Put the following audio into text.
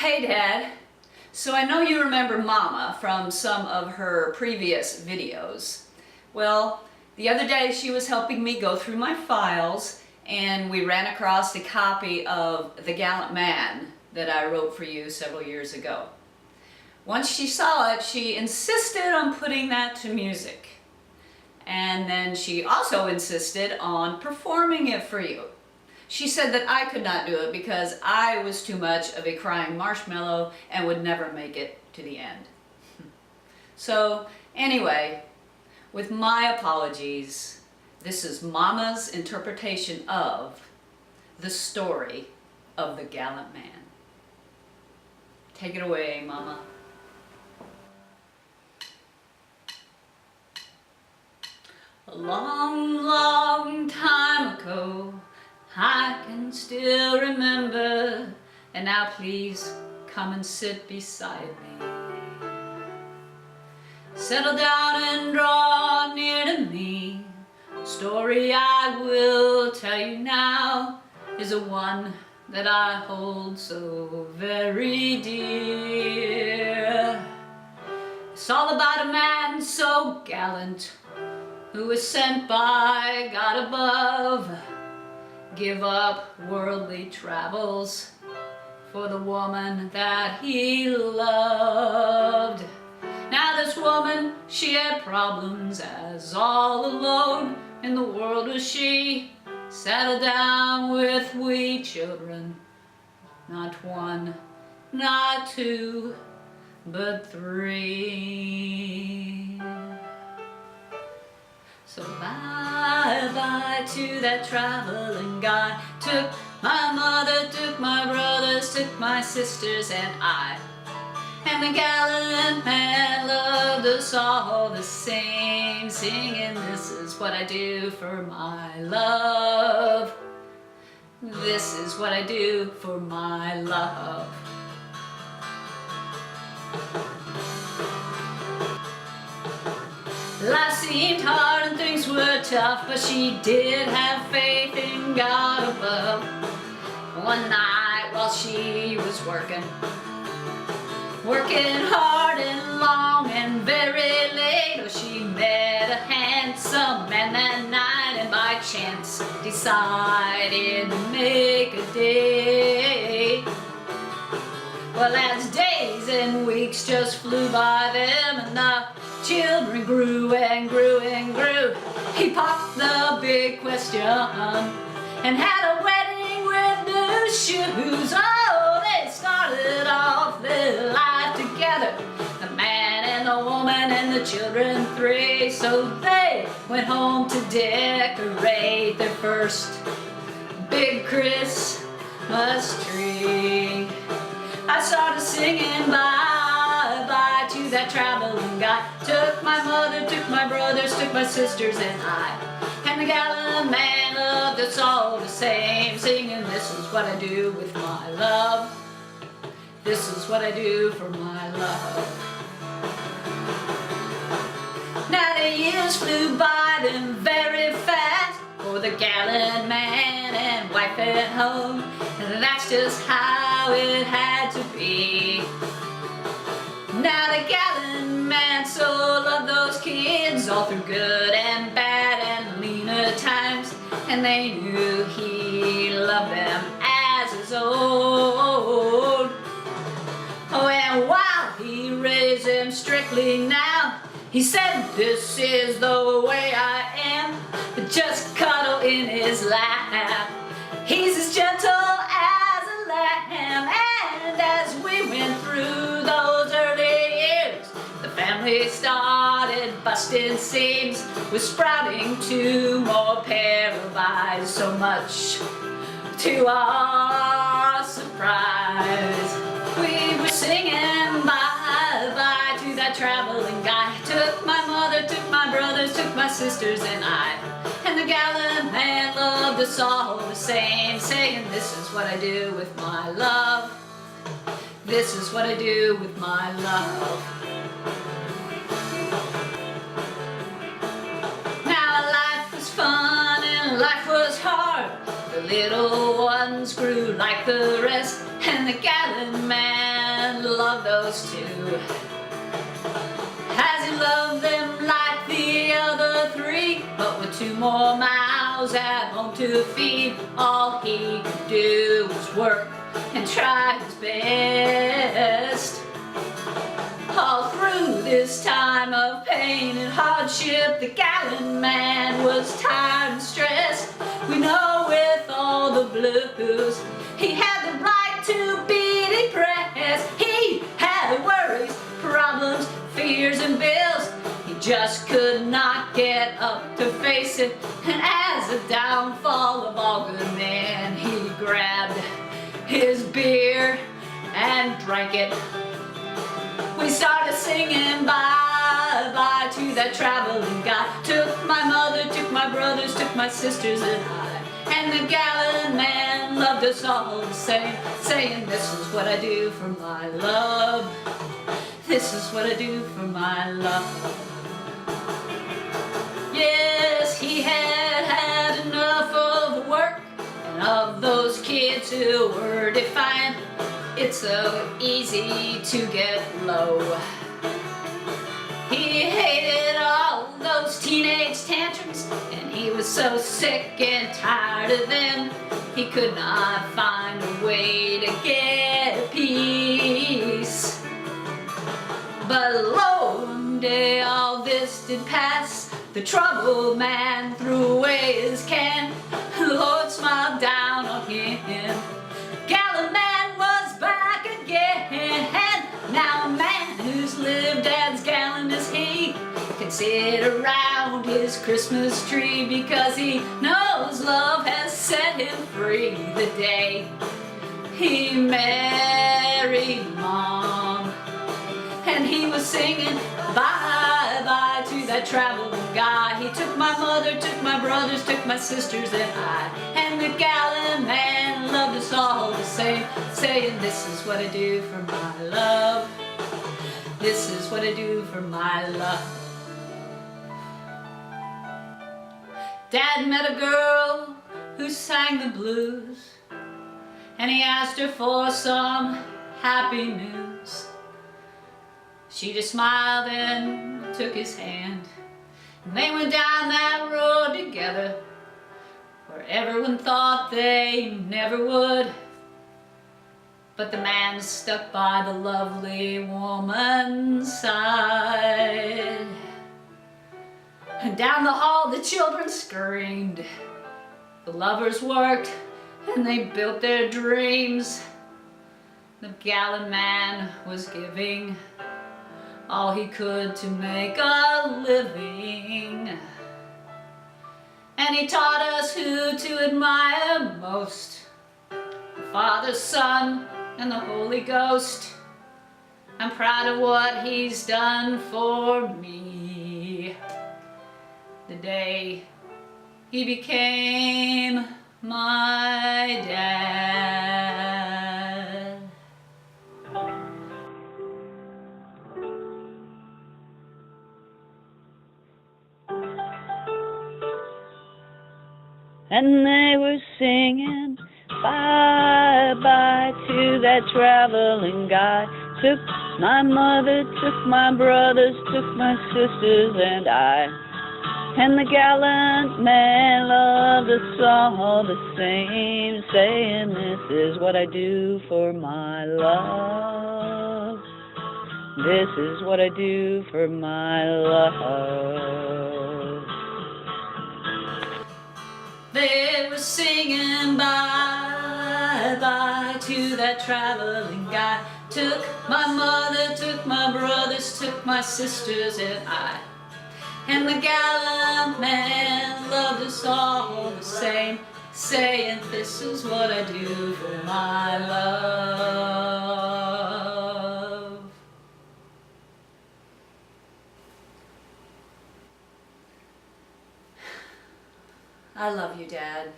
Hey Dad, so I know you remember Mama from some of her previous videos. Well, the other day she was helping me go through my files and we ran across a copy of The Gallant Man that I wrote for you several years ago. Once she saw it, she insisted on putting that to music. And then she also insisted on performing it for you. She said that I could not do it because I was too much of a crying marshmallow and would never make it to the end. So anyway, with my apologies, this is Mama's interpretation of the story of the Gallant Man. Take it away, Mama. A long, long time ago, I can still remember, and now please come and sit beside me. Settle down and draw near to me. The story I will tell you now is a one that I hold so very dear. It's all about a man so gallant who was sent by God above. Give up worldly travels for the woman that he loved. Now this woman, she had problems, as all alone in the world was she. Settled down with wee children, not one, not two, but three. So bye-bye to that traveling guy. Took my mother, took my brothers, took my sisters and I. And the gallant man loved us all the same, singing, this is what I do for my love. This is what I do for my love. Life seemed hard and things were tough, but she did have faith in God above. One night while she was working hard and long and very late, oh, she met a handsome man that night and by chance decided to make a date. Well, as days and weeks just flew by them and the children grew and grew and grew, he popped the big question and had a wedding with new shoes. Oh, they started off their life together, the man and the woman and the children three. So they went home to decorate their first big Christmas tree. I started singing bye-bye to that traveling guy. Took my mother, took my brothers, took my sisters and I. And the gallant man loved us all the same, singing, this is what I do with my love. This is what I do for my love. Now the years flew by them very fast for the gallant man and wife at home. And that's just how it had to be. Now the gallant man so loved those kids all through good and bad and leaner times, and they knew he loved them as his own. Oh, and while he raised them strictly now, he said, this is the way I am, just cuddle in his lap. He's as gentle as a lamb, and as we went through those early years, the family started busting seams with sprouting 2 more pair of eyes, so much to our surprise. We were singing bye-bye to that traveling guy. Took my mother, took my brothers, took my sisters and I. And the gallant man loved us all the same, saying, this is what I do with my love. This is what I do with my love. Now life was fun and life was hard. The little ones grew like the rest, and the gallant man love those two, as he loved them like the other three. But with 2 more mouths at home to feed, all he could do was work and try his best. All through this time of pain and hardship, the gallant man was tired and stressed. We know with all the blues, he had the right to be depressed. He had worries, problems, fears and bills. He just could not get up to face it. And as the downfall of all good men, he grabbed his beer and drank it. We started singing bye-bye to that traveling guy. Took my mother, took my brothers, took my sisters and I. And the gallant man loved us all the same, saying, this is what I do for my love. This is what I do for my love. Yes, he had had enough of work and of those kids who were defiant. It's so easy to get low. He hated all those teenage tantrums, and he was so sick and tired of them. He could not find a way to get peace. But lo, one day all this did pass. The troubled man threw away his can. The Lord smiled down on him. Gallant man was back again. And now a man who's lived as gallant as he can sit around his Christmas tree, because he knows love has set him free the day he married Mom. And he was singing bye-bye to that traveling guy. He took my mother, took my brothers, took my sisters and I. And the gallant man loved us all the same, saying, this is what I do for my love. This is what I do for my love. Dad met a girl who sang the blues, and he asked her for some happy news. She just smiled and took his hand, and they went down that road together, where everyone thought they never would. But the man was stuck by the lovely woman's side. And down the hall the children screamed. The lovers worked and they built their dreams. The gallant man was giving all he could to make a living. And he taught us who to admire most, the Father, Son, and the Holy Ghost. I'm proud of what he's done for me. The day he became my dad. And they were singing bye-bye to that traveling guy. Took my mother, took my brothers, took my sisters and I. And the gallant man loved us all the same, saying, this is what I do for my love. This is what I do for my love. They were singing bye-bye to that traveling guy. Took my mother, took my brothers, took my sisters and I. And the gallant man loved us all the same, saying, this is what I do for my love. I love you, Dad.